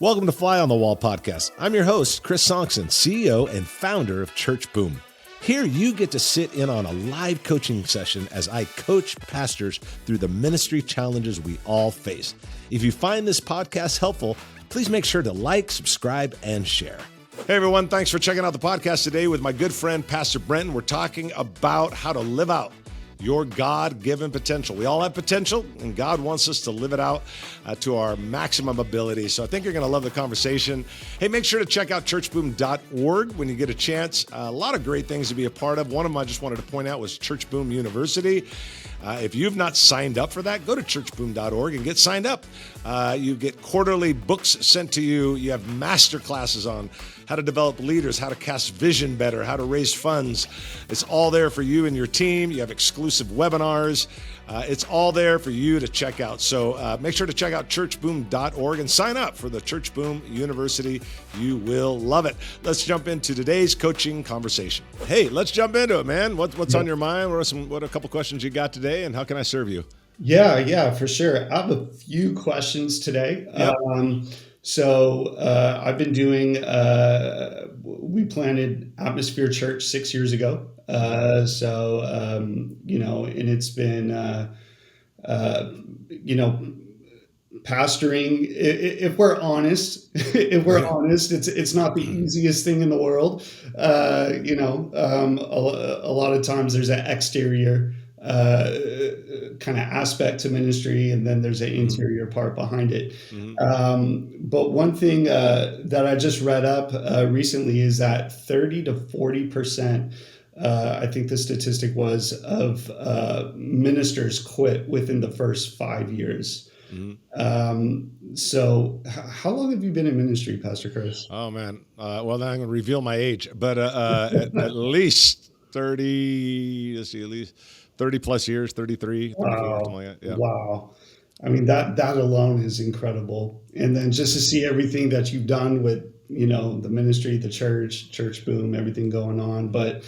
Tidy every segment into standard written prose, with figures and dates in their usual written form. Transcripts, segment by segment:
Welcome to Fly on the Wall podcast. I'm your host, Chris Sonksen, CEO and founder of Church Boom. Here you get to sit in on a live coaching session as I coach pastors through the ministry challenges we all face. If you find this podcast helpful, please make sure to like, subscribe, and share. Hey everyone, thanks for checking out the podcast today with my good friend, Pastor Brenton. We're talking about how to live out your God-given potential. We all have potential, and God wants us to live it out to our maximum ability. So I think you're going to love the conversation. Hey, make sure to check out churchboom.org when you get a chance. A lot of great things to be a part of. One of them I just wanted to point out was Church Boom University. If you've not signed up for that, go to churchboom.org and get signed up. You get quarterly books sent to you. You have master classes on how to develop leaders, how to cast vision better, how to raise funds. It's all there for you and your team. You have exclusive webinars. It's all there for you to check out. So make sure to check out churchboom.org and sign up for the Church Boom University. You will love it. Let's jump into today's coaching conversation. Hey, let's jump into it, man. What's on your mind? What are a couple questions you got today, and how can I serve you? Yeah, for sure. I have a few questions today. Yep. I've been doing, we planted Atmosphere Church 6 years ago. And it's been, pastoring, if we're honest, it's not the easiest thing in the world. A lot of times there's an exterior kind of aspect to ministry, and then there's an interior part behind it. But one thing that I just read up recently is that 30 to 40%, I think the statistic was, of ministers quit within the first 5 years. So how long have you been in ministry, Pastor Chris? Oh, man. Well, then I'm going to reveal my age, but at least 30, at least 30 plus years, 33, 34, something like that. Yeah. Wow. I mean, that alone is incredible. And then just to see everything that you've done with, the ministry, the Church Boom, everything going on. But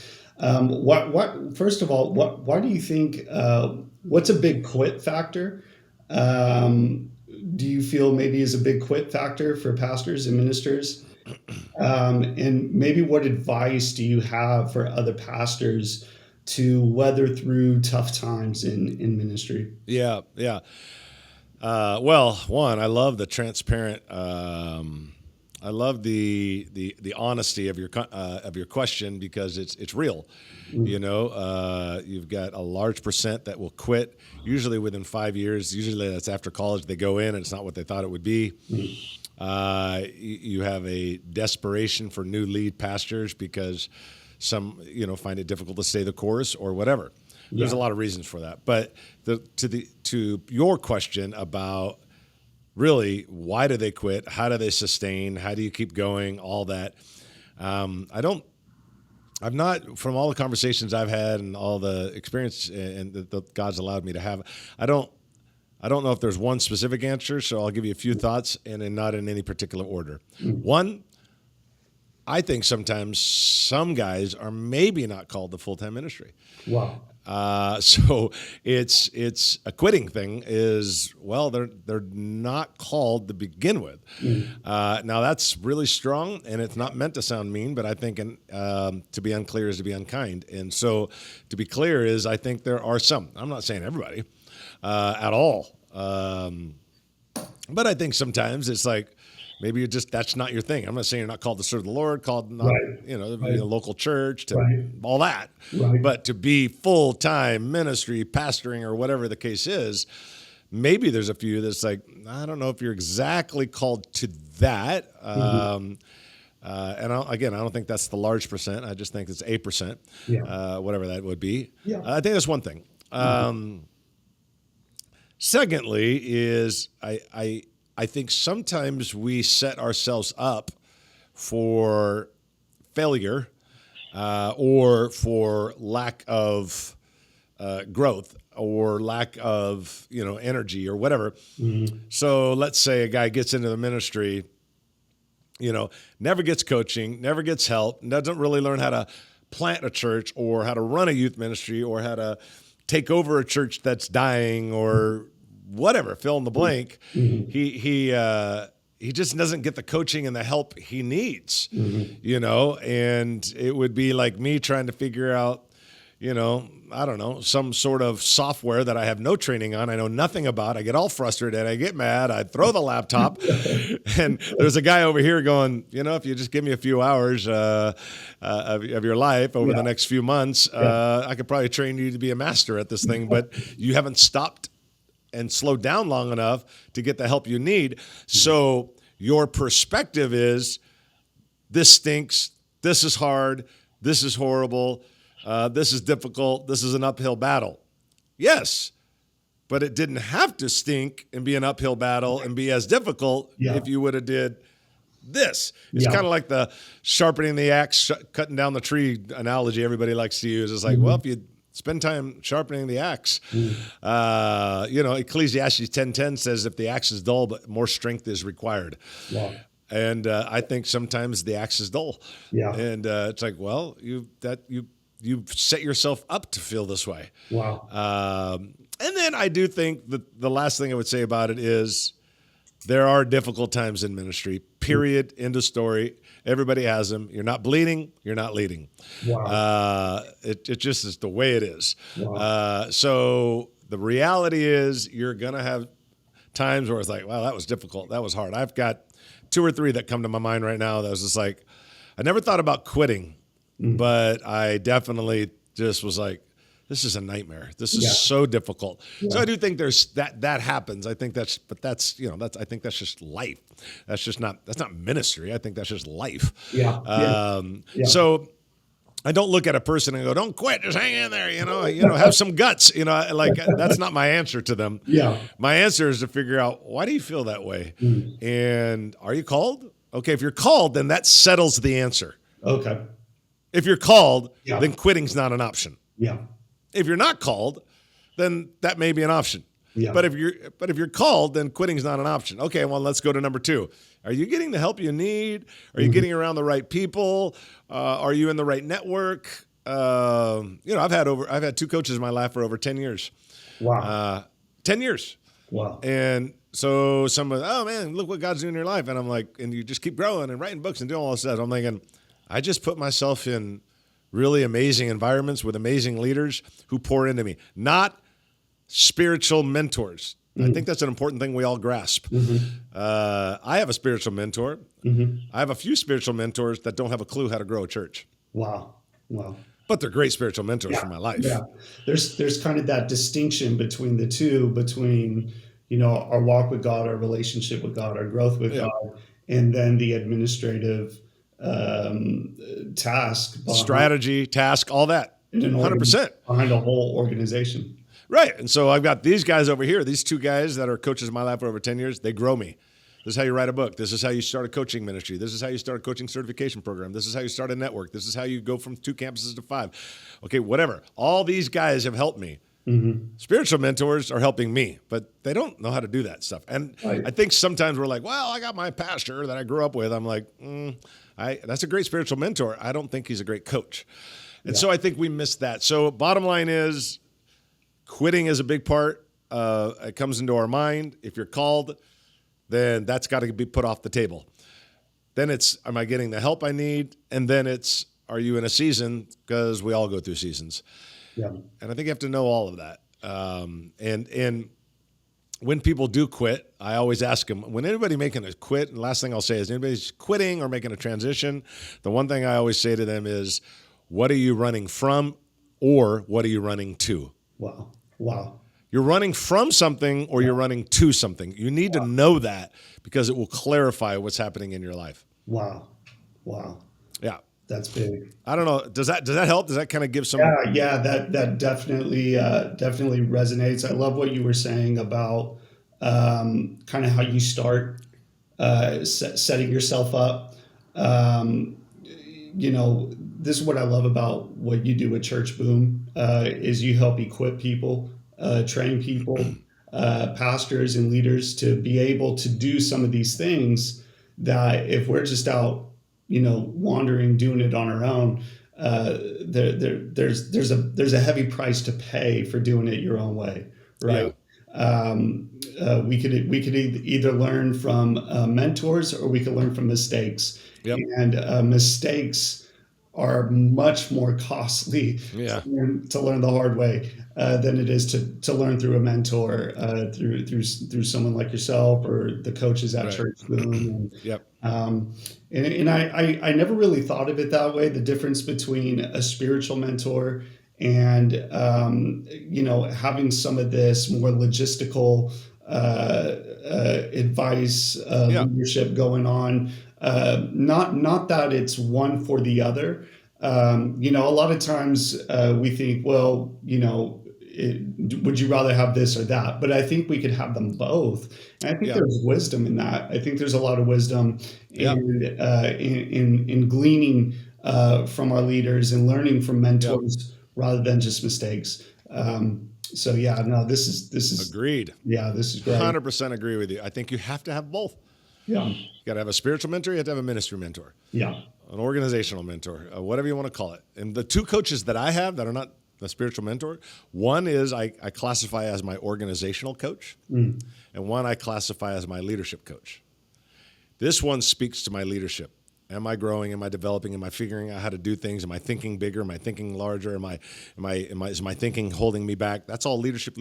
first of all, why do you think, what's a big quit factor? Do you feel maybe is a big quit factor for pastors and ministers? And maybe what advice do you have for other pastors to weather through tough times in ministry? Yeah. Well, one, I love the transparent. I love the honesty of your question, because it's real. You've got a large percent that will quit, usually within 5 years. Usually that's after college. They go in and it's not what they thought it would be. You have a desperation for new lead pastors because some, find it difficult to stay the course or whatever. There's a lot of reasons for that. But to your question about really why do they quit, how do they sustain, how do you keep going, all that. From all the conversations I've had and all the experience and that God's allowed me to have, I don't know if there's one specific answer, so I'll give you a few thoughts and not in any particular order. One, I think sometimes some guys are maybe not called to full-time ministry. Wow. So it's a quitting thing is, well, they're not called to begin with. Now that's really strong, and it's not meant to sound mean, but I think to be unclear is to be unkind. And so to be clear is, I think there are some, I'm not saying everybody at all. But I think sometimes it's like, maybe that's not your thing. I'm not saying you're not called to serve the Lord, called not, be in a local church, to all that. But to be full-time ministry, pastoring, or whatever the case is, maybe there's a few that's like, I don't know if you're exactly called to that. And I don't think that's the large percent. I just think it's 8%, whatever that would be. I think that's one thing. Secondly is I think sometimes we set ourselves up for failure or for lack of growth or lack of energy or whatever. So let's say a guy gets into the ministry, never gets coaching, never gets help, doesn't really learn how to plant a church or how to run a youth ministry or how to take over a church that's dying or whatever, fill in the blank. He he just doesn't get the coaching and the help he needs, Mm-hmm. and it would be like me trying to figure out, I don't know, some sort of software that I have no training on. I know nothing about. I get all frustrated. I get mad. I throw the laptop. And there's a guy over here going, if you just give me a few hours of your life over the next few months, I could probably train you to be a master at this thing. But you haven't stopped and slowed down long enough to get the help you need. So your perspective is, this stinks. This is hard. This is horrible. This is difficult. This is an uphill battle. Yes, but it didn't have to stink and be an uphill battle and be as difficult if you would have did this. It's kind of like the sharpening the axe, cutting down the tree analogy everybody likes to use. It's like, well, if you spend time sharpening the axe, Ecclesiastes 10:10 says, if the axe is dull, but more strength is required. Wow. And I think sometimes the axe is dull. Yeah. And it's like, well, you've set yourself up to feel this way. Wow. And then I do think that the last thing I would say about it is there are difficult times in ministry, period, end of story. Everybody has them. You're not bleeding, you're not leading. Wow. It just is the way it is. Wow. So the reality is you're going to have times where it's like, wow, that was difficult. That was hard. I've got 2 or 3 that come to my mind right now that was just like, I never thought about quitting, but I definitely just was like, this is a nightmare. This is so difficult. Yeah. So I do think there's that happens. I think that's I think that's just life. That's not ministry. I think that's just life. Yeah. So I don't look at a person and go, don't quit, just hang in there, have some guts, that's not my answer to them. Yeah. My answer is to figure out, why do you feel that way? And are you called? Okay. If you're called, then that settles the answer. Okay. If you're called, then quitting's not an option. Yeah. If you're not called, then that may be an option. Yeah. But if you're called, then quitting's not an option. Okay, well, let's go to number 2. Are you getting the help you need? Are you getting around the right people? Are you in the right network? I've had 2 coaches in my life for over 10 years. Wow. 10 years. Wow. And so someone, oh man, look what God's doing in your life. And I'm like, and you just keep growing and writing books and doing all this stuff. I'm thinking, I just put myself in really amazing environments with amazing leaders who pour into me, not spiritual mentors. I think that's an important thing we all grasp. I have a spiritual mentor. I have a few spiritual mentors that don't have a clue how to grow a church. Wow. But they're great spiritual mentors for my life. Yeah. There's kind of that distinction between the two, between, our walk with God, our relationship with God, our growth with God, and then the administrative task, strategy, task, all that. 100% behind a whole organization. Right. And so I've got these guys over here, these 2 guys that are coaches in my life for over 10 years. They grow me. This is how you write a book. This is how you start a coaching ministry. This is how you start a coaching certification program. This is how you start a network. This is how you go from 2 campuses to 5. Okay, whatever. All these guys have helped me. Spiritual mentors are helping me, but they don't know how to do that stuff. And I think sometimes we're like, well, I got my pastor that I grew up with. I'm like, that's a great spiritual mentor. I don't think he's a great coach. And so I think we missed that. So bottom line is, quitting is a big part. It comes into our mind. If you're called, then that's got to be put off the table. Then it's, am I getting the help I need? And then it's, are you in a season? Because we all go through seasons. Yeah. And I think you have to know all of that. And when people do quit, I always ask them, when anybody making a quit, and the last thing I'll say is, anybody's quitting or making a transition, the one thing I always say to them is, what are you running from, or what are you running to? Wow. You're running from something or you're running to something. You need to know that, because it will clarify what's happening in your life. Wow. Yeah. That's big. I don't know. Does that help? Does that kind of give some? Yeah. That definitely resonates. I love what you were saying about kind of how you start setting yourself up. This is what I love about what you do at Church Boom, is you help equip people, train people, pastors and leaders to be able to do some of these things that if we're just out, wandering, doing it on our own, there's a heavy price to pay for doing it your own way, right? we could either learn from mentors, or we could learn from mistakes. Yep. And mistakes are much more costly Yeah. to learn the hard way than it is to learn through a mentor, through someone like yourself or the coaches at Right. Church Boom. Yep. And I never really thought of it that way, the difference between a spiritual mentor and, having some of this more logistical advice, Yeah. leadership going on. Not that it's one for the other. A lot of times we think, well, would you rather have this or that? But I think we could have them both. And I think Yeah. there's wisdom in that. I think there's a lot of wisdom Yeah. in gleaning from our leaders and learning from mentors rather than just mistakes. So yeah, no, this is Agreed. yeah, this is great. 100% agree with you. I think you have to have both. Yeah, You got to have a spiritual mentor. You have to have a ministry mentor, yeah, an organizational mentor, whatever you want to call it. And the two coaches that I have that are not the spiritual mentor, one is I classify as my organizational coach, and one I classify as my leadership coach. This one speaks to my leadership. Am I growing? Am I developing? Am I figuring out how to do things? Am I thinking bigger? Am I thinking larger? Is my thinking holding me back? That's all leadership.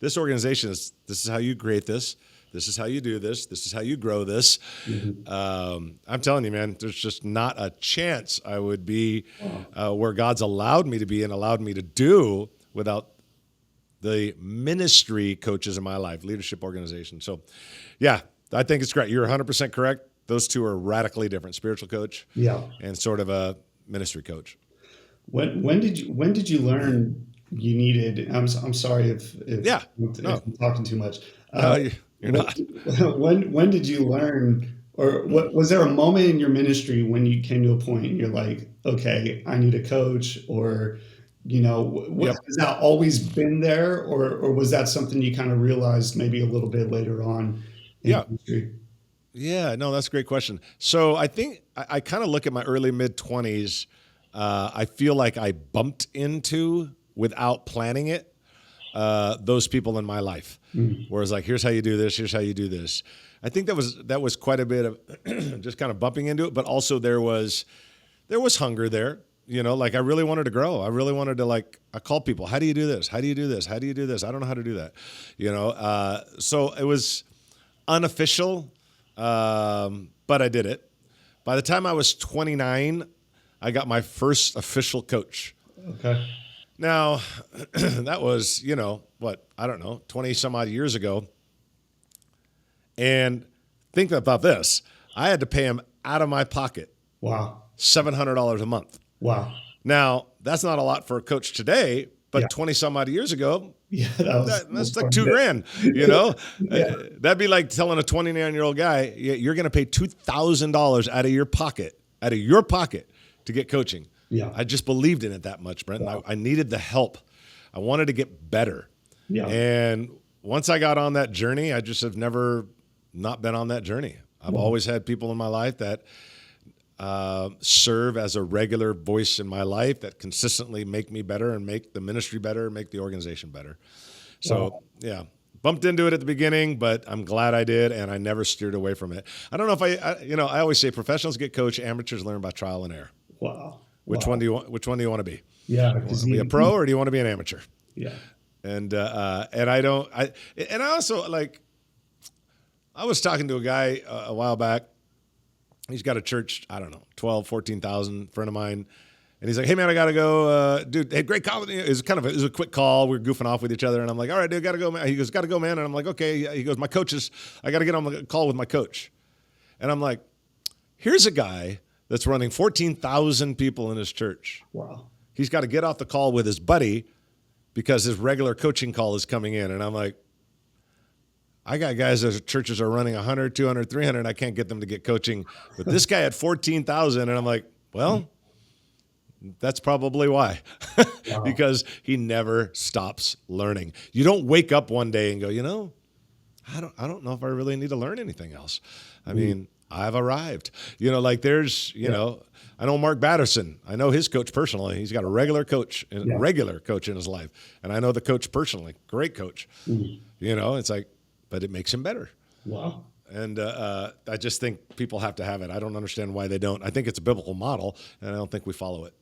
This organization this is how you create this. This is how you do this. This is how you grow this. I'm telling you, man, there's just not a chance I would be where God's allowed me to be and allowed me to do without the ministry coaches in my life, leadership organization. So, yeah, I think it's great. You're 100% correct. Those two are radically different: spiritual coach, and sort of a ministry coach. When did you learn you needed? I'm sorry if I'm talking too much. You're not. When did you learn, or was there a moment in your ministry when you came to a point and you're like, okay, I need a coach, or has that always been there, or was that something you kind of realized maybe a little bit later on in ministry? Yeah, no, that's a great question. So I think I kind of look at my early mid-20s. I feel like I bumped into, without planning it, those people in my life. Whereas like, here's how you do this, here's how you do this. I think that was quite a bit of just kind of bumping into it, but also there was hunger there. Like I really wanted to grow. I really wanted to I call people, how do you do this? How do you do this? How do you do this? I don't know how to do that. So it was unofficial. But I did it. By the time I was 29, I got my first official coach. Okay. Now, that was, I don't know, 20 some odd years ago. And think about this. I had to pay him out of my pocket. Wow. $700 a month. Wow. Now, that's not a lot for a coach today, but 20 some odd years ago, that's like $2,000, That'd be like telling a 29-year-old guy, you're going to pay $2,000 out of your pocket to get coaching. Yeah. I just believed in it that much, Brenton. Wow. I needed the help. I wanted to get better. Yeah. And once I got on that journey, I just have never not been on that journey. I've always had people in my life that serve as a regular voice in my life that consistently make me better and make the ministry better, make the organization better. So, bumped into it at the beginning, but I'm glad I did, and I never steered away from it. I don't know if I always say professionals get coached, amateurs learn by trial and error. Wow. Which one do you want to be? Yeah. Do you want to be a pro or do you want to be an amateur? Yeah. And I also I was talking to a guy a while back. He's got a church, I don't know, 12, 14,000, friend of mine. And he's like, hey, man, I got to go. Dude, hey, great call. It was a quick call. We were goofing off with each other. And I'm like, all right, dude, got to go, man. He goes, got to go, man. And I'm like, okay. He goes, I got to get on the call with my coach. And I'm like, here's a guy that's running 14,000 people in his church. Wow. He's got to get off the call with his buddy because his regular coaching call is coming in. And I'm like, I got guys that churches are running 100, 200, 300. I can't get them to get coaching. But this guy had 14,000. And I'm like, well, that's probably why. Wow. Because he never stops learning. You don't wake up one day and go, I don't know if I really need to learn anything else. I mean, I've arrived. Like there's, I know Mark Batterson. I know his coach personally. He's got a regular coach in his life. And I know the coach personally. Great coach. It's like, but it makes him better. Wow. And I just think people have to have it. I don't understand why they don't. I think it's a biblical model, and I don't think we follow it.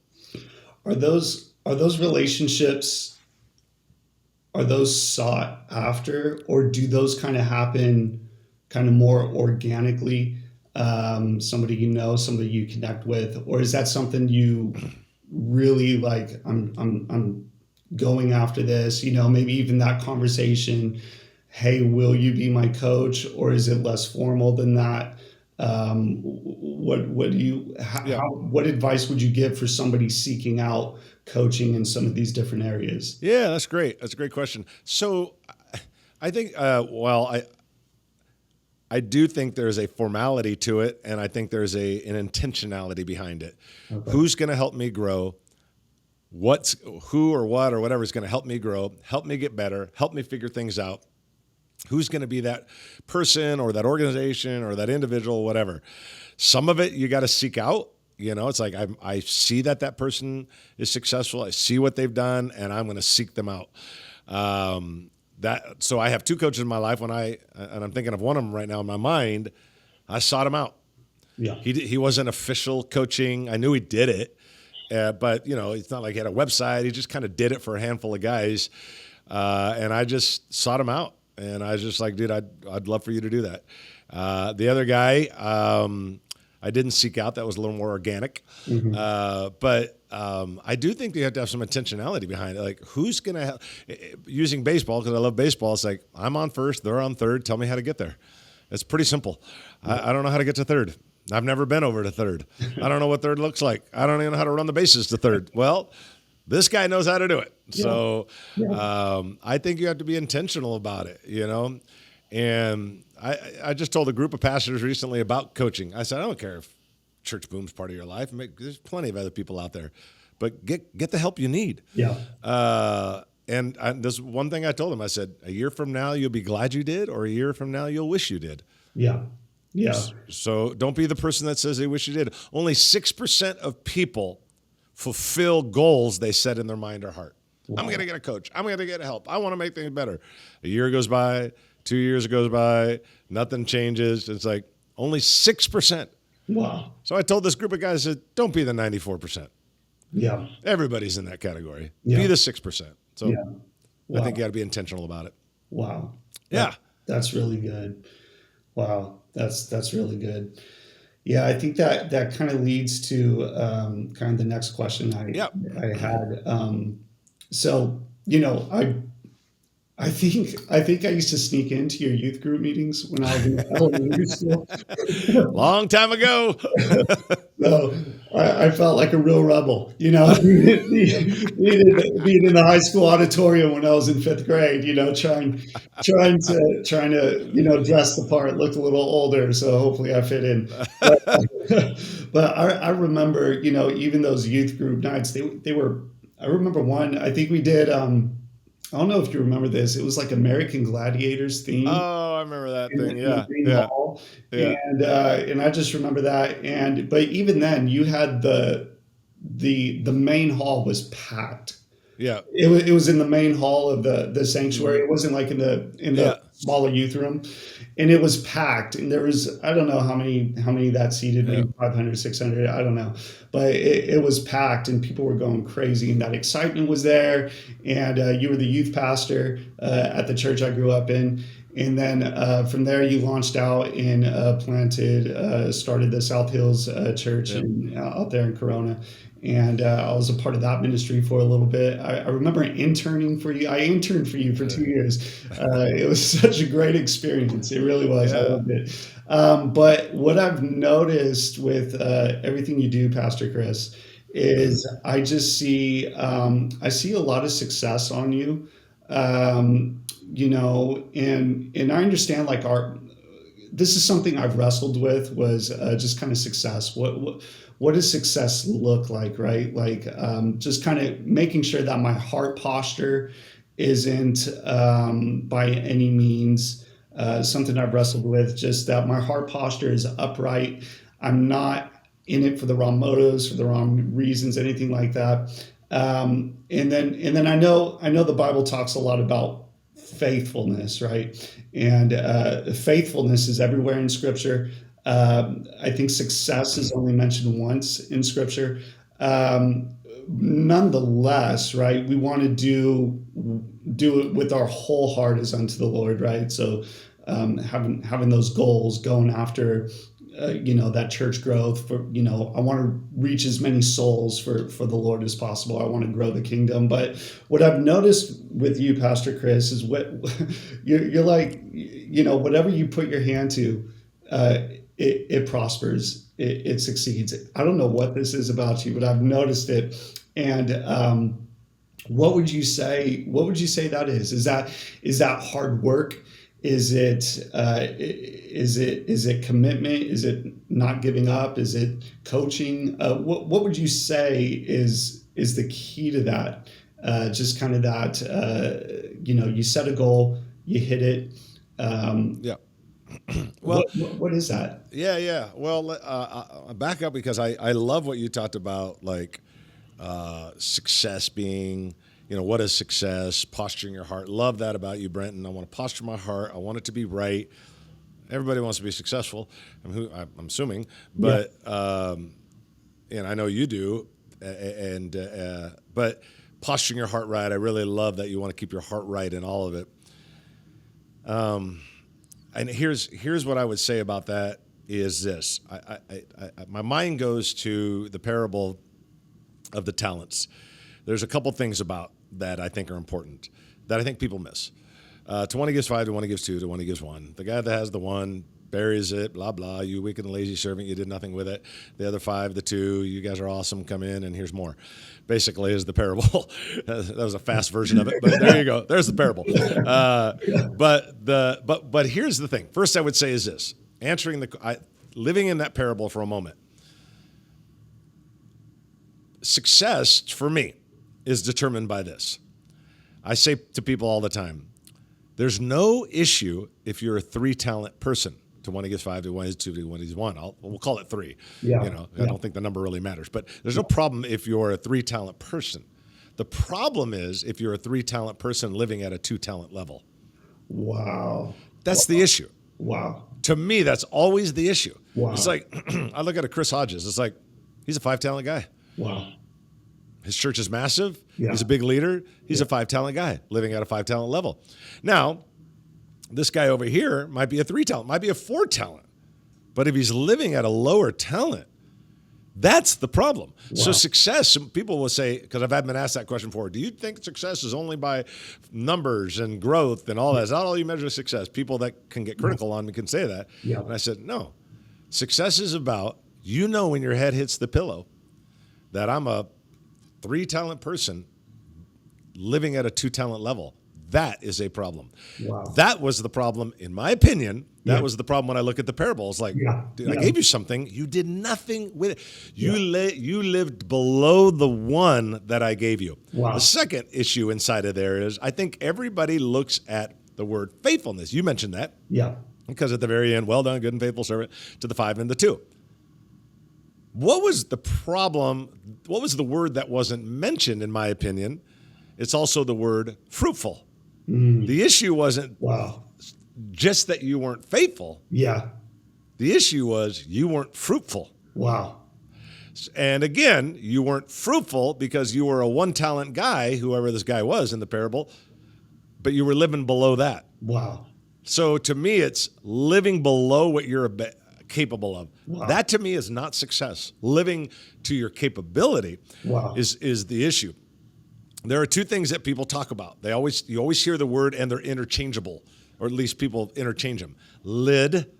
Are those relationships, are those sought after, or do those kind of happen kind of more organically? Somebody somebody you connect with, or is that something you really like? I'm going after this. Maybe even that conversation. Hey, will you be my coach? Or is it less formal than that? What advice would you give for somebody seeking out coaching in some of these different areas? Yeah, that's great. That's a great question. So I think, I do think there's a formality to it, and I think there's an intentionality behind it. Okay. Who's going to help me grow? Who or what or whatever is going to help me grow, help me get better, help me figure things out? Who's going to be that person or that organization or that individual, whatever? Some of it you got to seek out. It's like I see that person is successful. I see what they've done, and I'm going to seek them out. So I have two coaches in my life. And I'm thinking of one of them right now in my mind. I sought him out. Yeah. He wasn't official coaching. I knew he did it, but it's not like he had a website. He just kind of did it for a handful of guys, and I just sought him out. And I was just like, dude, I'd love for you to do that. The other guy, I didn't seek out. That was a little more organic. But I do think you have to have some intentionality behind it. Like, who's going to help? Using baseball, because I love baseball, it's like, I'm on first, they're on third. Tell me how to get there. It's pretty simple. I don't know how to get to third. I've never been over to third. I don't know what third looks like. I don't even know how to run the bases to third. Well, this guy knows how to do it. Yeah. So I think you have to be intentional about it, And I just told a group of pastors recently about coaching. I said, I don't care if Church Boom's part of your life. There's plenty of other people out there. But get the help you need. Yeah. And there's one thing I told him. I said, a year from now, you'll be glad you did, or a year from now, you'll wish you did. Yeah. Yeah. So don't be the person that says they wish you did. Only 6% of people fulfill goals they set in their mind or heart. Wow. I'm going to get a coach. I'm going to get help. I want to make things better. A year goes by, 2 years goes by, nothing changes. It's like only 6%. Wow. So I told this group of guys, I said, don't be the 94%. Yeah. Everybody's in that category. Yeah. Be the 6%. So yeah. Wow. I think you got to be intentional about it. Wow. Yeah. That's really good. Wow. That's really good. Yeah, I think that kind of leads to kind of the next question I had. So, I think I used to sneak into your youth group meetings when I was in elementary school. Long time ago. So I felt like a real rebel, being in the high school auditorium when I was in fifth grade, trying to, dress the part, look a little older. So hopefully I fit in. But I remember, even those youth group nights, they were, I remember one, I think we did, I don't know if you remember this. It was like American Gladiators theme. Oh, I remember that thing. Yeah. Hall. Yeah. And I just remember that. But even then, you had the main hall was packed. Yeah. It was in the main hall of the sanctuary. It wasn't like in the smaller youth room. And it was packed. And there was, I don't know how many that seated, maybe 500, 600, I don't know. But it was packed and people were going crazy and that excitement was there. And you were the youth pastor at the church I grew up in. And then from there you launched out and started the South Hills Church out there in Corona. And I was a part of that ministry for a little bit. I remember interning for you. I interned for you for 2 years. It was such a great experience. It really was. Yeah. I loved it. But what I've noticed with everything you do, Pastor Chris, is I just see I see a lot of success on you. And I understand this is something I've wrestled with was just kind of success. What does success look like, right? Like just kind of making sure that my heart posture isn't by any means something I've wrestled with, just that my heart posture is upright. I'm not in it for the wrong motives, for the wrong reasons, anything like that. And then I know the Bible talks a lot about faithfulness, right? And faithfulness is everywhere in Scripture. I think success is only mentioned once in Scripture. Nonetheless, right, we want to do it with our whole heart as unto the Lord, right? So having those goals, going after that church growth, for I want to reach as many souls for the Lord as possible. I want to grow the kingdom. But what I've noticed with you, Pastor Chris, is what you're like, whatever you put your hand to, it prospers, it succeeds. I don't know what this is about you, but I've noticed it. And what would you say that is? Is that hard work? Is it commitment? Is it not giving up? Is it coaching? What would you say is the key to that? Just kind of that, you set a goal, you hit it. Yeah. Well, what is that? Yeah. Well, back up, because I love what you talked about, like success being, what is success? Posturing your heart. Love that about you, Brenton. I want to posture my heart. I want it to be right. Everybody wants to be successful. I'm assuming, but and I know you do. But posturing your heart right. I really love that you want to keep your heart right in all of it. And here's what I would say about that is this. My mind goes to the parable of the talents. There's a couple things about that I think are important that I think people miss. To one he gives 5, to one he gives 2, to one he gives 1. The guy that has the 1 buries it, blah, blah. You wicked and lazy servant, you did nothing with it. The other 5, the 2, you guys are awesome, come in and here's more. Basically is the parable. That was a fast version of it, but there you go. There's the parable. But here's the thing. First I would say is this, living in that parable for a moment. Success for me is determined by this. I say to people all the time, there's no issue if you're a 3-talent person. To one he gives 5, to one he gives 2, to one he gives 1. We'll call it 3. I don't think the number really matters. But there's no problem if you're a 3-talent person. The problem is if you're a 3-talent person living at a 2-talent level. Wow. That's the issue. Wow. To me, that's always the issue. Wow. It's like, I look at a Chris Hodges. It's like, he's a 5-talent guy. Wow. His church is massive. Yeah. He's a big leader. He's a 5-talent guy living at a 5-talent level. Now, this guy over here might be a 3-talent, might be a 4-talent. But if he's living at a lower talent, that's the problem. Wow. So success, people will say, because I've been asked that question before, do you think success is only by numbers and growth and all that? It's not all you measure success. People that can get critical on me can say that. Yeah. And I said, no. Success is about, when your head hits the pillow, that I'm a 3-talent person living at a 2-talent level. That is a problem. Wow. That was the problem, in my opinion. That was the problem when I look at the parable. It's like, dude, I gave you something. You did nothing with it. You lived below the 1 that I gave you. Wow. The second issue inside of there is I think everybody looks at the word faithfulness. You mentioned that. Yeah. Because at the very end, well done, good and faithful servant, to the 5 and the 2. What was the problem? What was the word that wasn't mentioned, in my opinion? It's also the word fruitful. The issue wasn't just that you weren't faithful. Yeah. The issue was you weren't fruitful. Wow. And again, you weren't fruitful because you were a 1-talent guy, whoever this guy was in the parable, but you were living below that. Wow. So to me, it's living below what you're capable of. Wow. That to me is not success. Living to your capability is the issue. There are 2 things that people talk about. You always hear the word, and they're interchangeable, or at least people interchange them. Lid,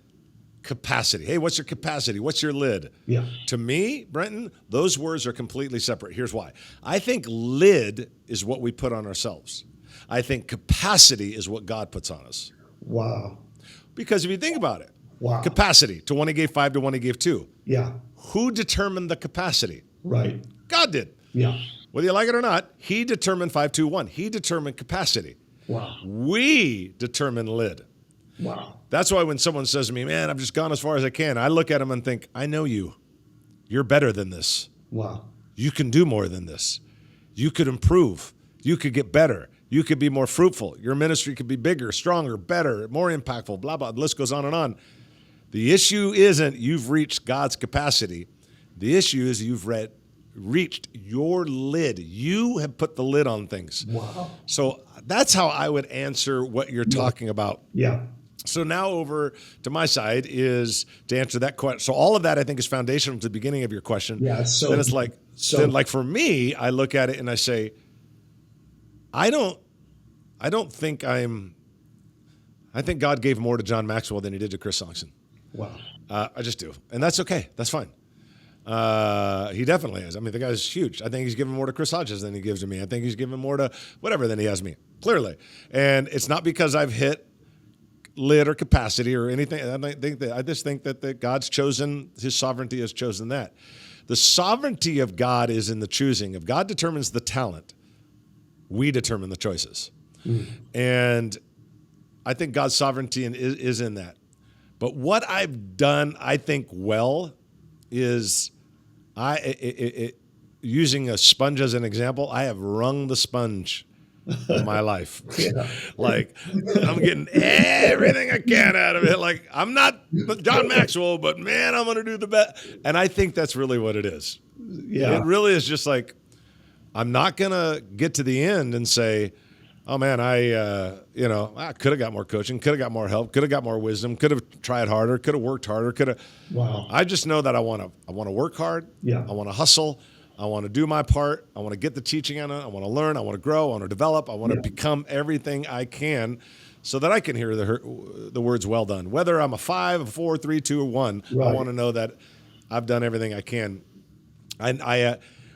capacity. Hey, what's your capacity? What's your lid? Yeah. To me, Brenton, those words are completely separate. Here's why. I think lid is what we put on ourselves. I think capacity is what God puts on us. Wow. Because if you think about it, capacity, to one he gave 5, to one he gave 2. Yeah. Who determined the capacity? Right. God did. Yeah. Whether you like it or not, he determined 5, 2, 1. He determined capacity. Wow. We determine lid. Wow. That's why when someone says to me, man, I've just gone as far as I can, I look at them and think, I know you. You're better than this. Wow. You can do more than this. You could improve. You could get better. You could be more fruitful. Your ministry could be bigger, stronger, better, more impactful, blah, blah. The list goes on and on. The issue isn't you've reached God's capacity. The issue is you've reached your lid. You have put the lid on things. Wow. So that's how I would answer what you're talking about. Yeah. So now over to my side is to answer that question. So all of that I think is foundational to the beginning of your question. Yeah. So then it's like, then like for me, I look at it and I say, I think God gave more to John Maxwell than he did to Chris Sonksen. Wow. I just do. And that's okay. That's fine. He definitely is. I mean, the guy's huge. I think he's given more to Chris Hodges than he gives to me. I think he's given more to whatever than he has me, clearly. And it's not because I've hit lid or capacity or anything. I just think that God's chosen, his sovereignty has chosen that. The sovereignty of God is in the choosing. If God determines the talent, we determine the choices. And I think God's sovereignty is in that. But what I've done, I think, well, is using a sponge as an example, I have wrung the sponge in my life. Yeah. Like, I'm getting everything I can out of it. Like, I'm not John Maxwell, but man, I'm going to do the best. And I think that's really what it is. Yeah. It really is just like, I'm not going to get to the end and say, oh man, I could have got more coaching, could have got more help, could have got more wisdom, could have tried harder, could have worked harder, could have. Wow. I just know that I want to work hard. Yeah. I want to hustle. I want to do my part. I want to get the teaching on it. I want to learn. I want to grow. I want to develop. I want to become everything I can so that I can hear the words well done. Whether I'm a 5, a 4, 3, 2, or 1, Right. I want to know that I've done everything I can.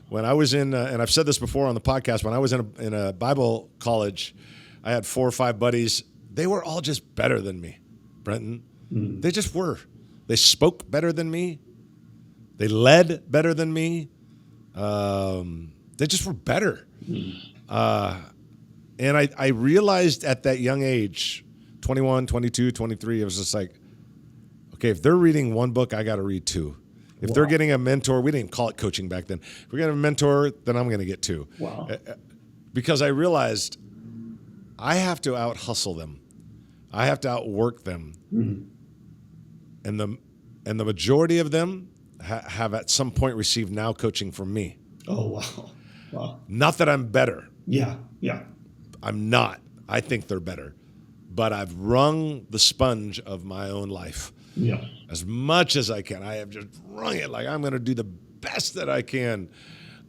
When I was in, and I've said this before on the podcast, when I was in a Bible college, I had 4 or 5 buddies. They were all just better than me, Brenton. They just were. They spoke better than me. They led better than me. They just were better. And I realized at that young age, 21, 22, 23, it was just like, okay, if they're reading one book, I got to read 2. If they're getting a mentor, we didn't even call it coaching back then. If we're getting a mentor, then I'm going to get 2. Wow. Because I realized I have to out-hustle them. I have to outwork them. And the majority of them have at some point received now coaching from me. Oh, wow. Wow. Not that I'm better. Yeah. Yeah. I'm not. I think they're better. But I've wrung the sponge of my own life. Yeah. As much as I can. I have just wrung it. Like, I'm going to do the best that I can.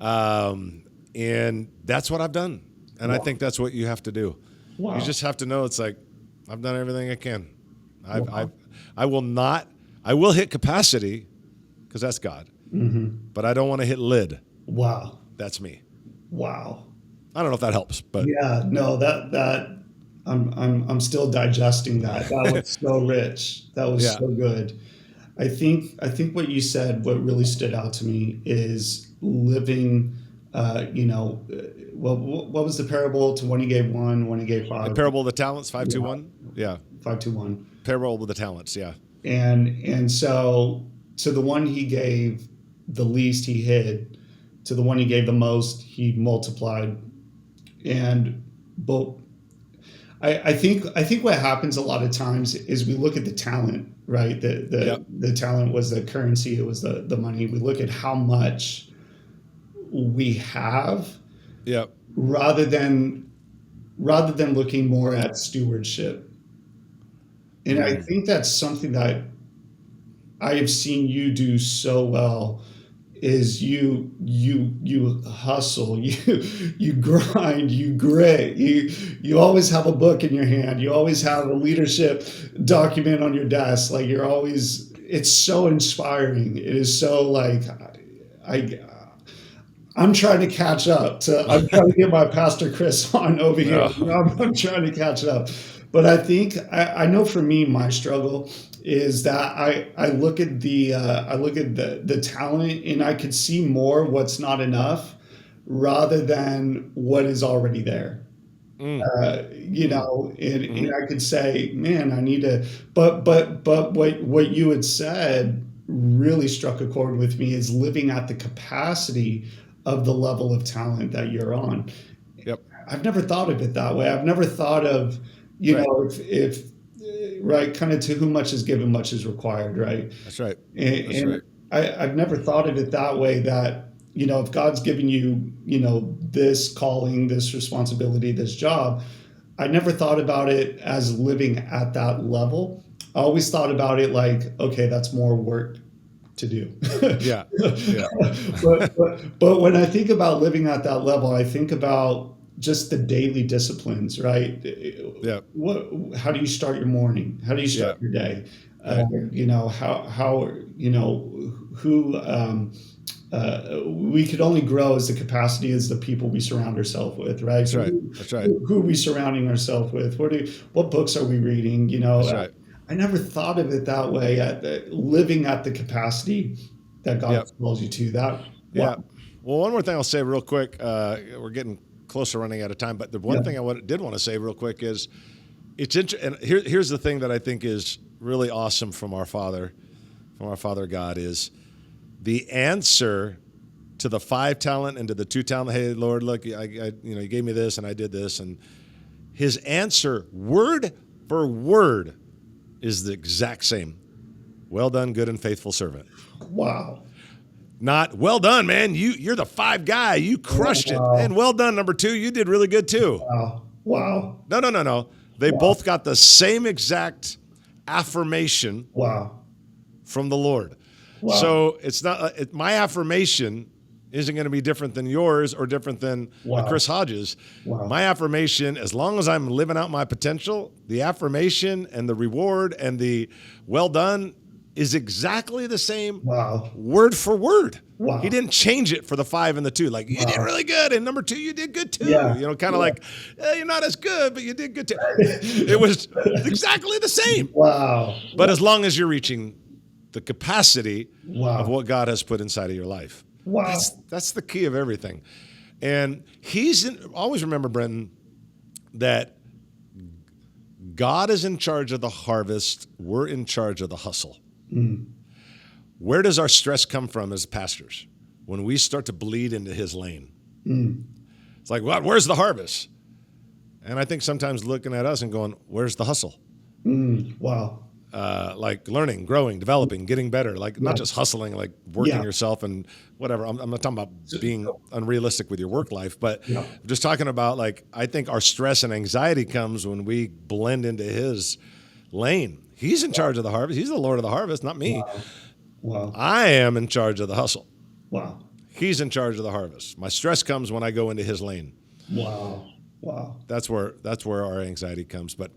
And that's what I've done. And I think that's what you have to do. Wow. You just have to know it's like, I've done everything I can. I will hit capacity because that's God. But I don't want to hit lid. Wow. That's me. Wow. I don't know if that helps, but Yeah, no, that I'm still digesting that. That was so rich. That was so good. I think what you said, what really stood out to me is living. What was the parable? To one he gave 1, one he gave 5. the parable of the talents, 5, 2, 1. Yeah, 5 to 1. parable of the talents. Yeah, And so to the one he gave the least, he hid. To the one he gave the most, he multiplied. But I think what happens a lot of times is we look at the talent, right? The talent was the currency, it was the money. We look at how much we have, rather than looking more at stewardship. And I think that's something that I have seen you do so well. Is you hustle, you grind, you grit, you always have a book in your hand, you always have a leadership document on your desk. Like it's so inspiring. It is so like I'm trying to catch up I'm trying to get my Pastor Chris on over here. I'm trying to catch up. But I think I know for me, my struggle is that I look at the talent and I could see more what's not enough rather than what is already there. You know, and I could say, man, I need to, but what you had said really struck a chord with me is living at the capacity of the level of talent that you're on. Yep. I've never thought of it that way. I've never thought of, you Right. know, if right, kind of to whom much is given, much is required, right? That's right. And, That's right. I've never thought of it that way, that, you know, if God's given you, you know, this calling, this responsibility, this job, I never thought about it as living at that level. I always thought about it like, okay, that's more work to do. Yeah. Yeah. But when I think about living at that level, I think about just the daily disciplines, right? Yeah. How do you start your morning? How do you start your day? You know, how you know, who we could only grow as the capacity as the people we surround ourselves with, right? That's right. That's right. Who are we surrounding ourselves with? What books are we reading? You know, That's right. I never thought of it that way. Living at the capacity that God calls you to. That. Yeah. Well, one more thing I'll say real quick. We're getting close to running out of time, but the one thing I did want to say real quick is it's interesting. And here's the thing that I think is really awesome from our Father God, is the answer to the 5 talent and to the 2 talent. Hey, Lord, look, you gave me this and I did this, and his answer, word for word, is the exact same. Well done, good and faithful servant. Wow. Not, well done, man. You're the 5 guy. You crushed it. And well done, number 2. You did really good too. Wow. No. They both got the same exact affirmation from the Lord. Wow. So it's not my affirmation isn't going to be different than yours or different than Chris Hodges. My affirmation, as long as I'm living out my potential, the affirmation and the reward and the well done is exactly the same, word for word. He didn't change it for the 5 and the 2. Like, you did really good, and number 2, you did good too. You know, kind of like, you're not as good, but you did good too. It was exactly the same. But as long as you're reaching the capacity of what God has put inside of your life. That's the key of everything. And always remember, Brenton, that God is in charge of the harvest. We're in charge of the hustle. Where does our stress come from as pastors? When we start to bleed into his lane. It's like, well, where's the harvest? And I think sometimes looking at us and going, where's the hustle? Like learning, growing, developing, getting better, like not just hustling, like working yourself and whatever. I'm not talking about being unrealistic with your work life, but I'm just talking about, like, I think our stress and anxiety comes when we blend into his lane. He's in charge of the harvest. He's the Lord of the harvest, not me. I am in charge of the hustle. He's in charge of the harvest. My stress comes when I go into his lane. That's where our anxiety comes. But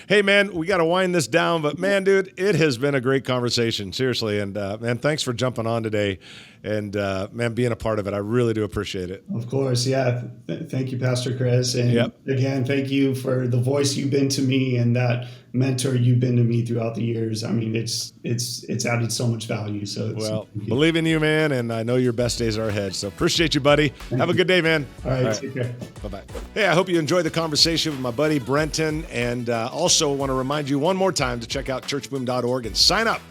hey, man, we got to wind this down. But man, dude, it has been a great conversation, seriously. And man, thanks for jumping on today, and man, being a part of it. I really do appreciate it. Of course, yeah. Thank you, Pastor Chris. And again, thank you for the voice you've been to me and that mentor you've been to me throughout the years. I mean, it's added so much value. So believe in you, man, and I know your best days are ahead. So appreciate you, buddy. Have a good day, man. All right. Take care. Bye-bye. Hey, I hope you enjoyed the conversation with my buddy Brenton, and also want to remind you one more time to check out churchboom.org and sign up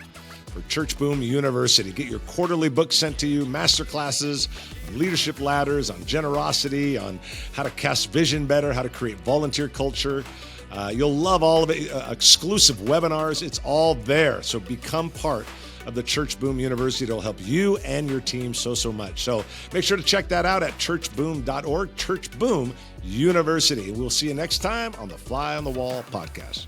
for Church Boom University. Get your quarterly book sent to you, master classes on leadership ladders, on generosity, on how to cast vision better, how to create volunteer culture. You'll love all of it. Exclusive webinars, it's all there. So become part of the Church Boom University. It'll help you and your team so much. So make sure to check that out at churchboom.org, Church Boom University. We'll see you next time on the Fly on the Wall podcast.